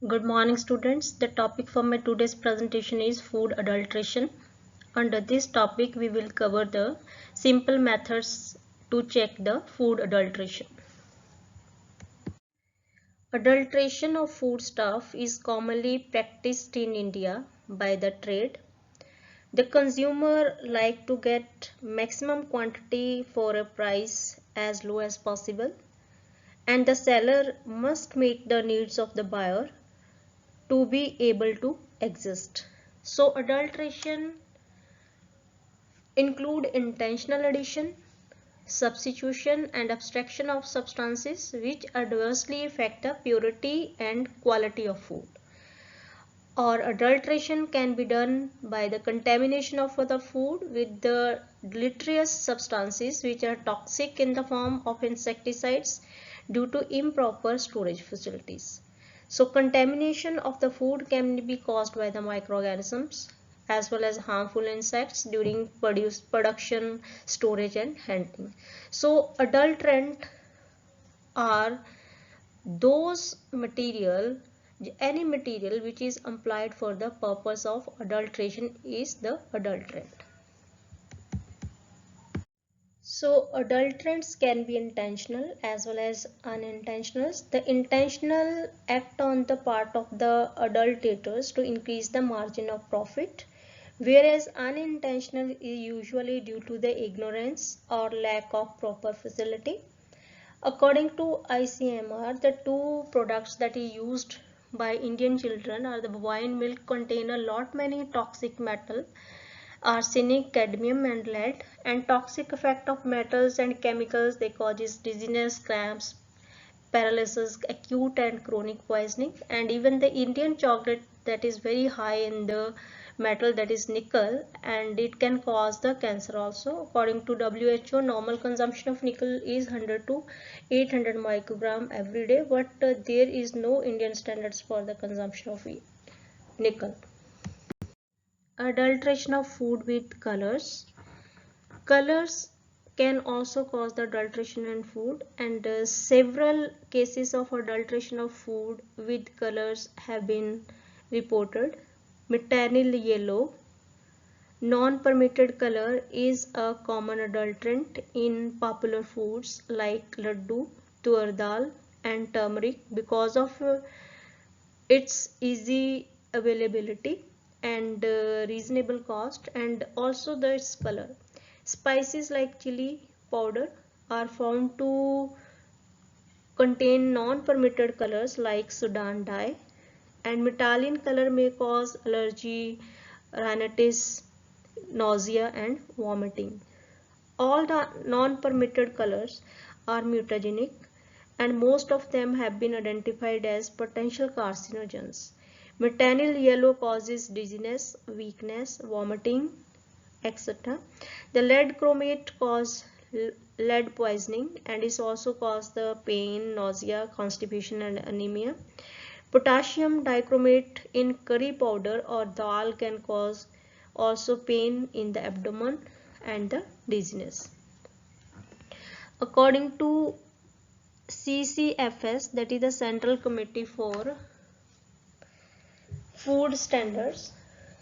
Good morning, students. The topic for my today's presentation is food adulteration. Under this topic, we will cover the simple methods to check the food adulteration. Adulteration of foodstuff is commonly practiced in India by the trade. The consumer like to get maximum quantity for a price as low as possible, and the seller must meet the needs of the buyer to be able to exist. So adulteration include intentional addition, substitution and abstraction of substances which adversely affect the purity and quality of food. Or adulteration can be done by the contamination of the food with the deleterious substances which are toxic in the form of insecticides due to improper storage facilities. So contamination of the food can be caused by the microorganisms as well as harmful insects during production, storage and handling. So adulterant are those any material which is applied for the purpose of adulteration is the adulterant. So adulterants can be intentional as well as unintentional. The intentional act on the part of the adulterators to increase the margin of profit, whereas unintentional is usually due to the ignorance or lack of proper facility. According to ICMR, the two products that is used by Indian children are the bovine milk contain a lot many toxic metal, arsenic, cadmium and lead, and toxic effect of metals and chemicals they causes dizziness, cramps, paralysis, acute and chronic poisoning, and even the Indian chocolate that is very high in the metal that is nickel, and it can cause the cancer also. According to WHO, normal consumption of nickel is 100 to 800 microgram every day, but there is no Indian standards for the consumption of nickel. Adulteration of food with colors. Colors can also cause the adulteration in food, and several cases of adulteration of food with colors have been reported. Metanyl yellow, non-permitted color, is a common adulterant in popular foods like laddu, tur dal and turmeric because of its easy availability and reasonable cost, and also its color. Spices like chili powder are found to contain non-permitted colors like Sudan dye, and metallic color may cause allergy, rhinitis, nausea and vomiting. All the non-permitted colors are mutagenic, and most of them have been identified as potential carcinogens. Metanyl yellow causes dizziness, weakness, vomiting, etc. The lead chromate causes lead poisoning and is also cause the pain, nausea, constipation and anemia. Potassium dichromate in curry powder or dal can cause also pain in the abdomen and the dizziness. According to CCFS, that is the Central Committee for Food Standards,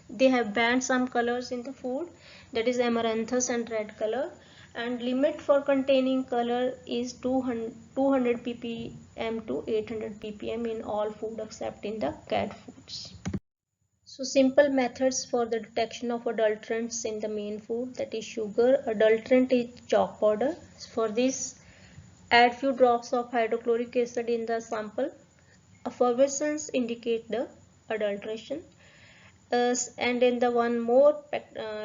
they have banned some colors in the food, that is amaranthus and red color, and limit for containing color is 200 ppm to 800 ppm in all food except in the cat foods. So simple methods for the detection of adulterants in the main food, that is sugar. Adulterant is chalk powder. For this, add few drops of hydrochloric acid in the sample. Effervescence indicate the adulteration. And in the one more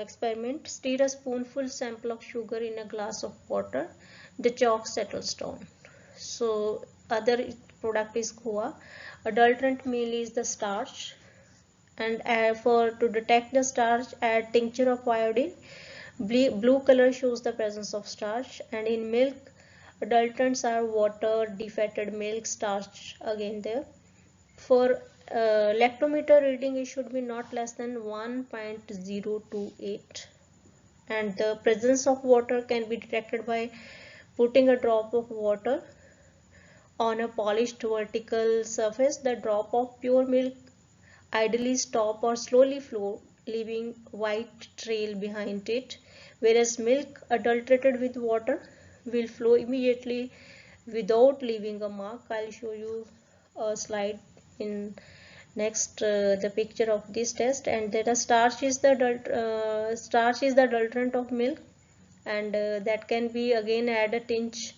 experiment, stir a spoonful sample of sugar in a glass of water. The chalk settles down. So other product is khoa. Adulterant meal is the starch, and for to detect the starch, add tincture of iodine. Blue color shows the presence of starch, and in milk, adulterants are water, defatted milk, starch again there. For lactometer reading, it should be not less than 1.028, and the presence of water can be detected by putting a drop of water On a polished vertical surface, the drop of pure milk ideally stop or slowly flow, leaving white trail behind it, whereas milk adulterated with water will flow immediately without leaving a mark. I'll show you a slide in next the picture of this test. And that starch is the adulterant of milk, and that can be again add a tinge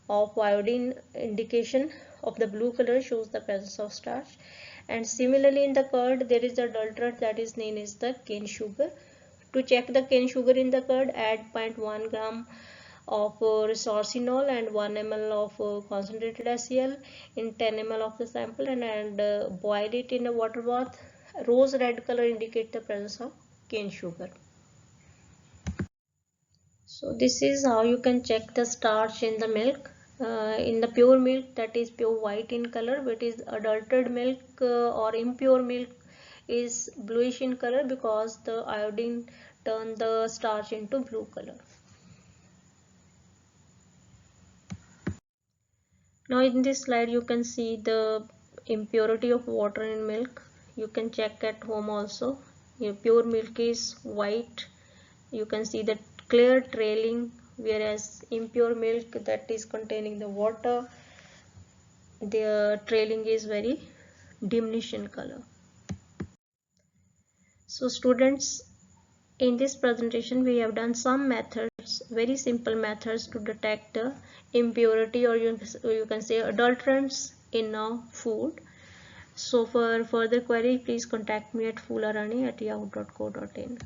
of iodine. Indication of the blue color shows the presence of starch. And similarly in the curd there is the adulterant that is named as the cane sugar. To check the cane sugar in the curd, add 0.1 gram of resorcinol and 1 ml of concentrated HCl in 10 ml of the sample, and boil it in a water bath. Rose red color indicate the presence of cane sugar. So this is how you can check the starch in the milk. In the pure milk, that is pure white in color, but is adulterated milk or impure milk is bluish in color because the iodine turn the starch into blue color. Now in this slide you can see the impurity of water in milk. You can check at home also. Your pure milk is white. You can see the clear trailing, whereas impure milk that is containing the water, the trailing is very diminish in color. So students, in this presentation we have done some methods, very simple methods to detect the impurity, or you can say adulterants in a food. So for further query please contact me at foolarani@yahoo.co.in.